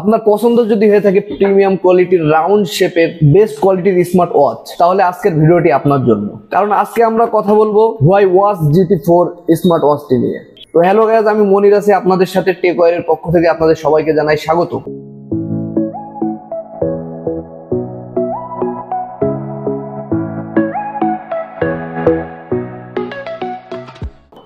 আপনার পছন্দ যদি হয়ে থাকে প্রিমিয়াম কোয়ালিটির রাউন্ড শেপের বেস্ট কোয়ালিটির স্মার্ট ওয়াচ, তাহলে আজকের ভিডিওটি আপনার জন্য। কারণ আজকে আমরা কথা বলবো হুয়াই ওয়াচ GT4 স্মার্ট ওয়াচটি নিয়ে। তো হ্যালো গাইস, আমি মনির আছি আপনাদের সাথে। টেকওয়্যারের পক্ষ থেকে আপনাদের সবাইকে জানাই স্বাগত।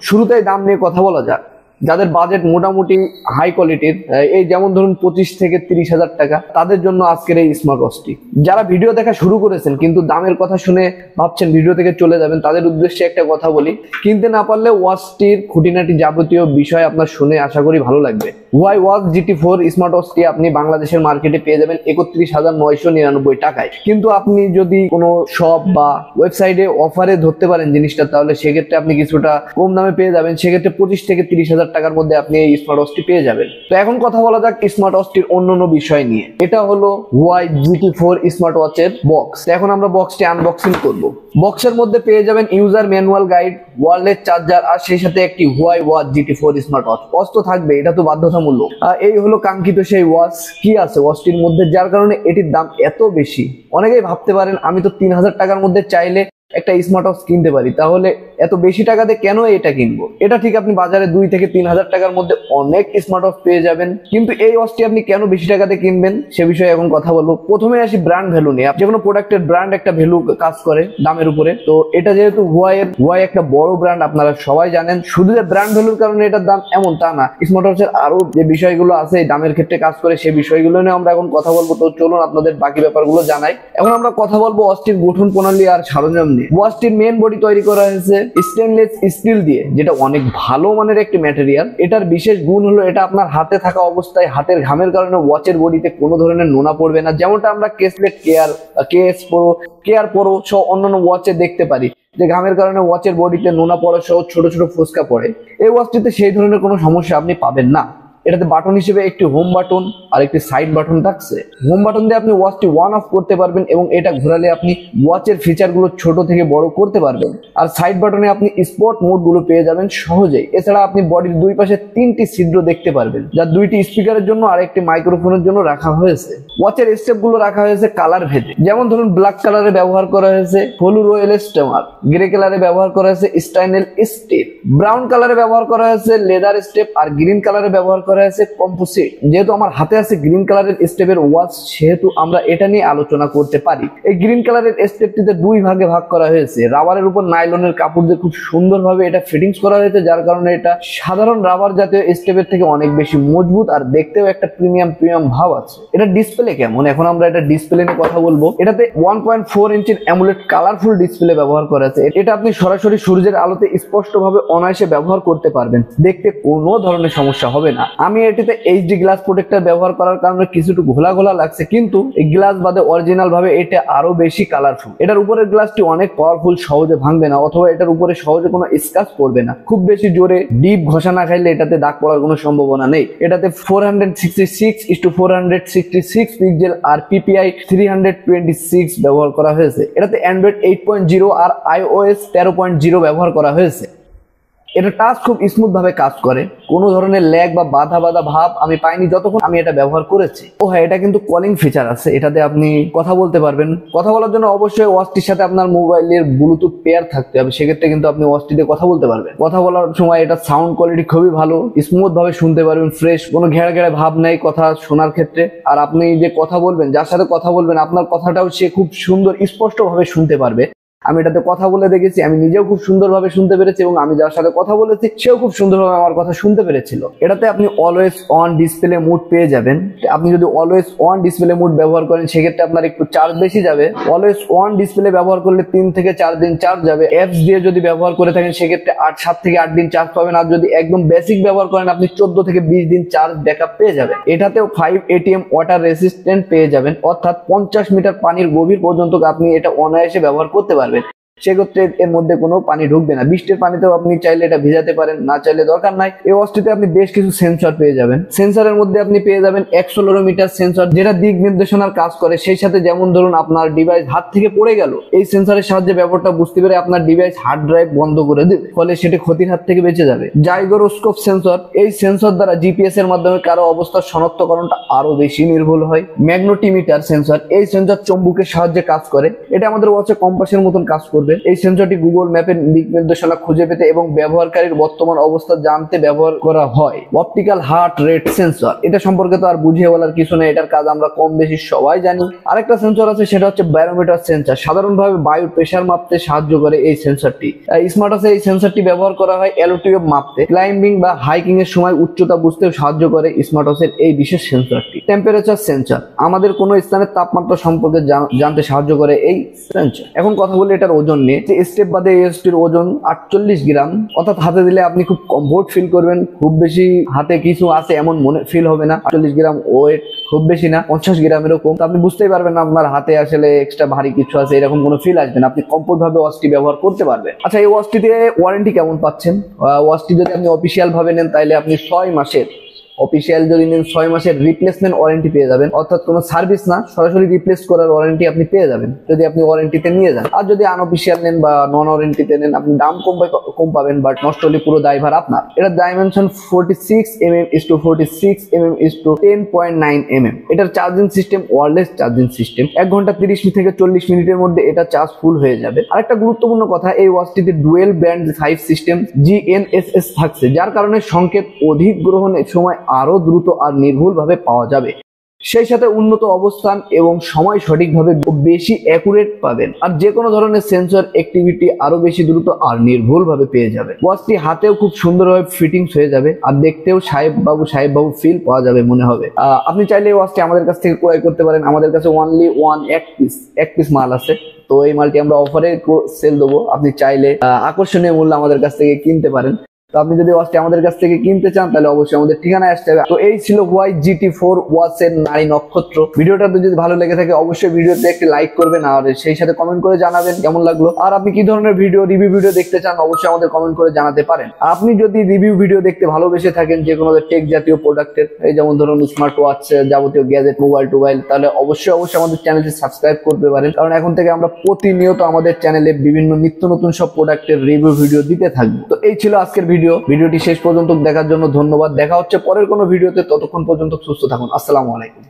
শুরুতেই দাম নিয়ে কথা বলা যাক। যাদের বাজেট মোটামুটি হাই কোয়ালিটির, এই যেমন ধরুন 25 থেকে 30,000 টাকা, তাদের জন্য আজকের এই স্মার্ট ওয়াচটি। যারা ভিডিও দেখা শুরু করেছেন কিন্তু দামের কথা শুনে ভাবছেন ভিডিও থেকে চলে যাবেন, তাদের উদ্দেশ্যে একটা কথা বলি, কিনতে না পারলে ওয়াচটির খুঁটিনাটি যাবতীয় বিষয় আপনার শুনে আশা করি ভালো লাগবে। হুয়াই ওয়াচ GT4 স্মার্ট ওয়াচটি আপনি বাংলাদেশের মার্কেটে পেয়ে যাবেন 31,999 টাকায়। কিন্তু আপনি যদি কোনো শপ বা ওয়েবসাইটে অফারে ধরতে পারেন জিনিসটা, তাহলে সেক্ষেত্রে আপনি কিছুটা কম দামে পেয়ে যাবেন। সেক্ষেত্রে 25 থেকে 30,000 টাকার মধ্যে আপনি এই স্মার্ট ওয়াচটি পেয়ে যাবেন। তো এখন কথা বলা যাক স্মার্ট ওয়াচটির অন্যান্য বিষয় নিয়ে। এটা হলো হুয়াই GT4 স্মার্ট ওয়াচের বক্স। এখন আমরা বক্সটি আনবক্সিং করব। বক্সের মধ্যে পেয়ে যাবেন user manual guide, wireless charger, আর সেই সাথে একটি Huawei watch GT4 smart watch. Watch তো থাকবে, এটা তো বাধ্যতামূলক। এই হলো কাঙ্ক্ষিত সেই ওয়াচ। কি আছে ওয়াচটির মধ্যে যার কারণে এটির দাম এত বেশি? অনেকেই ভাবতে পারেন আমি তো 3,000 টাকার মধ্যে চাইলে একটা স্মার্ট ওয়াচ কিনতে পারি, তাহলে এত বেশি টাকাতে কেন এটা কিনবো? এটা ঠিক, আপনি বাজারে 2 থেকে 3,000 টাকার মধ্যে অনেক স্মার্ট ওয়াচ পেয়ে যাবেন, কিন্তু এই ওয়াচটি আপনি কেন বেশি টাকাতে কিনবেন সে বিষয়ে এখন কথা বলবো। প্রথমে আসি ব্র্যান্ড ভ্যালু নিয়ে। যে কোনো প্রোডাক্টের ব্র্যান্ড একটা ভ্যালু কাজ করে দামের উপরে। তো এটা যেহেতু হুয়াই একটা বড় ব্র্যান্ড, আপনারা সবাই জানেন, শুধু যে ব্র্যান্ড ভ্যালুর কারণে এটার দাম এমন তা না। স্মার্ট ওয়াচের আরো যে বিষয়গুলো আছে দামের ক্ষেত্রে কাজ করে, সেই বিষয়গুলো নিয়ে আমরা এখন কথা বলবো। তো চলুন আপনাদের বাকি ব্যাপারগুলো জানাই। এখন আমরা কথা বলবো ওয়াচটির গঠন প্রণালী আর সরঞ্জাম নিয়ে। ওয়াচটির মেন বডি তৈরি করা হয়েছে স্টেনলেস স্টিল দিয়ে, যেটা অনেক ভালো মানের একটি ম্যাটেরিয়াল। এটার বিশেষ গুণ হলো এটা আপনার হাতে থাকা অবস্থায় হাতের ঘামের কারণে ওয়াচের বডিতে কোনো ধরনের নোনা পড়বে না। যেমনটা আমরা কেসলেট কেয়ার প্রো সহ অন্যান্য ওয়াচে দেখতে পারি যে ঘামের কারণে ওয়াচের বডিতে নোনা পড়া সহ ছোট ছোট ফোস্কা পড়ে। এই ওয়াচটিতে সেই ধরনের কোনো সমস্যা আপনি পাবেন না। এটাতে বাটন হিসেবে একটি হোম বাটন আর একটি সাইড বাটন থাকছে। হোম বাটন দিয়ে আপনি ওয়াচটি অন অফ করতে পারবেন এবং এটা ঘোরালে আপনি ওয়াচের ফিচারগুলো ছোট থেকে বড় করতে পারবেন। আর সাইড বাটনে আপনি স্পট মোড গুলো পেয়ে যাবেন সহজেই। এছাড়া আপনি বডির দুই পাশে 3টি ছিদ্র দেখতে পারবেন, যা 2টি স্পিকারের জন্য আর একটি মাইক্রোফোনের জন্য রাখা হয়েছে। ওয়াচের স্টেপ গুলো রাখা হয়েছে কালার ভেদে। যেমন ধরুন ব্ল্যাক কালারে ব্যবহার করা হয়েছে হলু রয়েল স্টেমার, গ্রে কালারে ব্যবহার করা হয়েছে স্টাইনেল স্টেপ, ব্রাউন কালারে ব্যবহার করা হয়েছে লেদার স্টেপ, আর গ্রিন কালারে ব্যবহার করা হয়েছে কম্পোজিট। যেহেতু আমার হাতে আছে গ্রিন কালারের স্টেপের ওয়াচ, সেহেতু আমরা এটা নিয়ে আলোচনা করতে পারি। এই গ্রিন কালারের স্টেপটিতে 2 ভাগে ভাগ করা হয়েছে। রাবারের উপর নাইলনের কাপড় দিয়ে খুব সুন্দরভাবে এটা ফিটিংস করা হয়েছে, যার কারণে এটা সাধারণ রাবার জাতীয় স্টেপের থেকে অনেক বেশি মজবুত আর দেখতেও একটা প্রিমিয়াম ভাব আছে। এটা ডিসপ্লে কেমন? এখন আমরা এটা ডিসপ্লে নিয়ে কথা বলবো। এটাতে 1.4 ইঞ্চির অ্যামোলেড কালারফুল ডিসপ্লে ব্যবহার করা আছে। এটা আপনি সরাসরি সূর্যের আলোতে স্পষ্টভাবে অনায়াসে ব্যবহার করতে পারবেন, দেখতে কোনো ধরনের সমস্যা হবে না। আমি এটিতে HD গ্লাস প্রোটেক্টর ব্যবহার করার কারণে কিছুটু ঘোলা ঘোলা লাগছে, কিন্তু এই গ্লাস বাদে অরিজিনাল ভাবে এটা আরো বেশি কালারফুল। এটার উপরের গ্লাসটি অনেক পাওয়ারফুল, সহজে ভাঙবে না, অথবা এটার উপরে সহজে কোনো স্ক্র্যাচ পড়বে না। খুব বেশি জোরে ডিপ ঘষা না খাইলে এটাতে দাগ পড়ার কোনো সম্ভাবনা নেই। এটাতে 466x466 পিক্সেল আর PPI 326 ব্যবহার করা হয়েছে। এটাতে অ্যান্ড্রয়েড 8.0 আর iOS 13.0 ব্যবহার করা হয়েছে। এটা টাচ খুব স্মুথ ভাবে কাজ করে, কোনো ধরনের ল্যাগ বা বাধা ভাব আমি পাইনি যতক্ষণ আমি এটা ব্যবহার করেছি। ও হ্যাঁ, এটা কিন্তু কলিং ফিচার আছে, এটাতে আপনি কথা বলতে পারবেন। কথা বলার জন্য অবশ্যই ওয়াচটির সাথে আপনার মোবাইলের ব্লুটুথ পেয়ার থাকতে হবে, সেক্ষেত্রে কিন্তু আপনি ওয়াচটিতে কথা বলতে পারবেন। কথা বলার সময় এটা সাউন্ড কোয়ালিটি খুবই ভালো, স্মুথ ভাবে শুনতে পারবেন, ফ্রেশ, কোনো ঘেরা ঘেরা ভাব নেই কথা শোনার ক্ষেত্রে। আর আপনি যে কথা বলবেন, যার সাথে কথা বলবেন, আপনার কথাটাও সে খুব সুন্দর স্পষ্ট ভাবে শুনতে পারবে। আমি এটাতে কথা বলে দেখেছি, আমি নিজেও খুব সুন্দরভাবে শুনতে পেরেছি এবং আমি যার সাথে কথা বলেছি সেও খুব সুন্দরভাবে আমার কথা শুনতে পেরেছিল। এটাতে আপনি অলওয়েজ অন ডিসপ্লে মোড পেয়ে যাবেন। আপনি যদি অলওয়েজ অন ডিসপ্লে মোড ব্যবহার করেন সেক্ষেত্রে আপনার একটু চার্জ বেশি যাবে। অলওয়েজ অন ডিসপ্লে ব্যবহার করলে 3 থেকে 4 দিন চার্জ যাবে। অ্যাপস দিয়ে যদি ব্যবহার করে থাকেন সেক্ষেত্রে 7 থেকে 8 দিন চার্জ পাবেন। আর যদি একদম বেসিক ব্যবহার করেন আপনি 14 থেকে 20 দিন চার্জ ব্যাকআপ পেয়ে যাবেন। এটাতেও 5 ATM ওয়াটার রেসিস্ট্যান্ট পেয়ে যাবেন, অর্থাৎ 50 মিটার পানির গভীর পর্যন্ত আপনি এটা অনায়াসে ব্যবহার করতে পারবেন। সেক্ষেত্রে এর মধ্যে কোনো পানি ঢুকবে না। বৃষ্টির পানিতেও আপনি চাইলে এটা ভিজাতে পারেন, না চাইলে দরকার নাই। এই ওয়াচটিতে আপনি বেশ কিছু সেন্সর পেয়ে যাবেন। সেন্সরের মধ্যে আপনি পেয়ে যাবেন অ্যাক্সেলেরোমিটার সেন্সর, যেটা দিক নির্দেশনার কাজ করে। সেই সাথে যেমন ধরুন আপনার ডিভাইস হাত থেকে পড়ে গেল, এই সেন্সরের সাহায্যে ব্যাপারটা বুঝতে পেরে আপনার ডিভাইস হার্ড ড্রাইভ বন্ধ করে দেবে, ফলে সেটি ক্ষতির হাত থেকে বেঁচে যাবে। জাইরোস্কোপ সেন্সর, এই সেন্সর দ্বারা জিপিএস এর মাধ্যমে কারো অবস্থার শনাক্তকরণটা আরো বেশি নির্ভুল হয়। ম্যাগনেটোমিটার সেন্সর, এই সেন্সর চুম্বকের সাহায্যে কাজ করে। এটা আমাদের ওয়াচে কম্পাসের মতন কাজ করবে। এই সেন্সরটি গুগল ম্যাপের দিক নির্দেশনা খুঁজে পেতে এবং ব্যবহারকারীর বর্তমান অবস্থা জানতে ব্যবহার করা হয়। অপটিক্যাল হার্ট রেট সেন্সর, এটা সম্পর্কে তো আর বুঝিয়ে বলার কিছু নেই, এটার কাজ আমরা কম বেশি সবাই জানি। আরেকটা সেন্সর আছে, সেটা হচ্ছে ব্যারোমিটার সেন্সর। সাধারণভাবে বায়ুর প্রেসার মাপতে সাহায্য করে এই সেন্সরটি। স্মার্ট ওয়াচে এই সেন্সরটি ব্যবহার করা হয় অ্যালটিটিউড মাপতে, ক্লাইম্বিং বা হাইকিং এর সময় উচ্চতা বুঝতেও সাহায্য করে স্মার্ট ওয়াচের এই বিশেষ সেন্সরটি। টেম্পারেচার সেন্সর, আমাদের কোনো স্থানের তাপমাত্রা সম্পর্কে জানতে সাহায্য করে এই সেন্সর। এখন কথা বলি এটার ওজন নিয়ে। স্টেপ বাদে এই ওয়াচটির ওজন 48 গ্রাম, অর্থাৎ হাতে দিলে আপনি খুব কমফোর্ট ফিল করবেন। খুব বেশি হাতে কিছু আছে এমন মনে ফিল হবে না। 48 গ্রাম ওয়েট খুব বেশি না, 50 গ্রামেরও কম। তো আপনি বুঝতেই পারবেন না আপনার হাতে আসলে এক্সট্রা ভারী কিছু আছে, এরকম কোনো ফিল আসবে না। আপনি কমফোর্ট ভাবে ওয়াচটি ব্যবহার করতে পারবেন। আচ্ছা, এই ওয়াচটিতে ওয়ারেন্টি কেমন পাচ্ছেন? ওয়াচটি যদি আপনি অফিসিয়াল ভাবে নেন তাহলে আপনি 6 মাসের, অফিসিয়াল যদি নেন 6 মাসের রিপ্লেসমেন্ট ওয়ারেন্টি পেয়ে যাবেন। অর্থাৎ কোনো সার্ভিস না, সরাসরি রিপ্লেস করার ওয়ারেন্টি আপনি পেয়ে যাবেন যদি আপনি ওয়ারেন্টিতে নিয়ে যান। আর যদি আনঅফিসিয়াল নেন বা নন ওয়ারেন্টিতে নেন, আপনি দাম কম পাবেন, বাট নষ্ট হলে পুরো দায়ভার আপনার। এটা dimension 46 mm is to 46 mm is to 10.9 mm। এটার charging system wireless charging system. 1 ঘন্টা 30 থেকে 40 মিনিটের মধ্যে এটা চার্জ ফুল হয়ে যাবে। আরেকটা গুরুত্বপূর্ণ কথা, এই ওয়াচটিতে ডুয়েল ব্যান্ড 5 সিস্টেম GNSS থাকছে, যার কারণে সংকেত অধিক গ্রহণের সময় আরো দ্রুত আর নির্ভুল ভাবে পাওয়া যাবে। সেই সাথে উন্নত অবস্থান এবং সময় সঠিকভাবে বেশি অ্যাকুরেট পাবেন। আর যে কোনো ধরনের সেন্সর অ্যাক্টিভিটি আরো বেশি দ্রুত আর নির্ভুল ভাবে পেয়ে যাবে। ওয়াচটি হাতেও খুব সুন্দরভাবে ফিটিংস হয়ে যাবে, আর দেখতেও সাহেব বাবু ফিল পাওয়া যাবে মনে হবে। আপনি চাইলে এই ওয়াচটি আমাদের কাছ থেকে ক্রয় করতে পারেন। আমাদের কাছে অনলি এক পিস মাল আছে, তো এই মালটি আমরা অফারে সেল দেবো। আপনি চাইলে আকর্ষণীয় মূল্যে আমাদের কাছ থেকে কিনতে পারেন। তো আপনি যদি ওয়াচটি আমাদের কাছ থেকে কিনতে চান তাহলে অবশ্যই আমাদের ঠিকানায় আসতে হবে। তো এই ছিল YGT4 ওয়াচের নারী নক্ষত্র। ভিডিওটা যদি ভালো লেগে থাকে অবশ্যই ভিডিওতে একটি লাইক করবেন, আর সেই সাথে কমেন্ট করে জানাবেন কেমন লাগলো। আর আপনি কি ধরনের রিভিউ ভিডিও দেখতে চান অবশ্যই আমাদের কমেন্ট করে জানাতে পারেন। আপনি যদি রিভিউ ভিডিও দেখতে ভালোবেসে থাকেন যে কোনো টেক জাতীয় প্রোডাক্টের, এই যেমন ধরুন স্মার্ট ওয়াচ, যাবতীয় গ্যাজেট, মোবাইল, তাহলে অবশ্যই আমাদের চ্যানেলটি সাবস্ক্রাইব করতে পারেন। কারণ এখন থেকে আমরা প্রতিনিয়ত আমাদের চ্যানেলে বিভিন্ন নিত্য নতুন সব প্রোডাক্টের রিভিউ ভিডিও দিতে থাকবো। তো এই ছিল আজকের ভিডিওটি শেষ পর্যন্ত দেখার জন্য ধন্যবাদ। দেখা হচ্ছে পরের কোনো ভিডিওতে, ততক্ষণ পর্যন্ত সুস্থ থাকুন। আসসালামু আলাইকুম।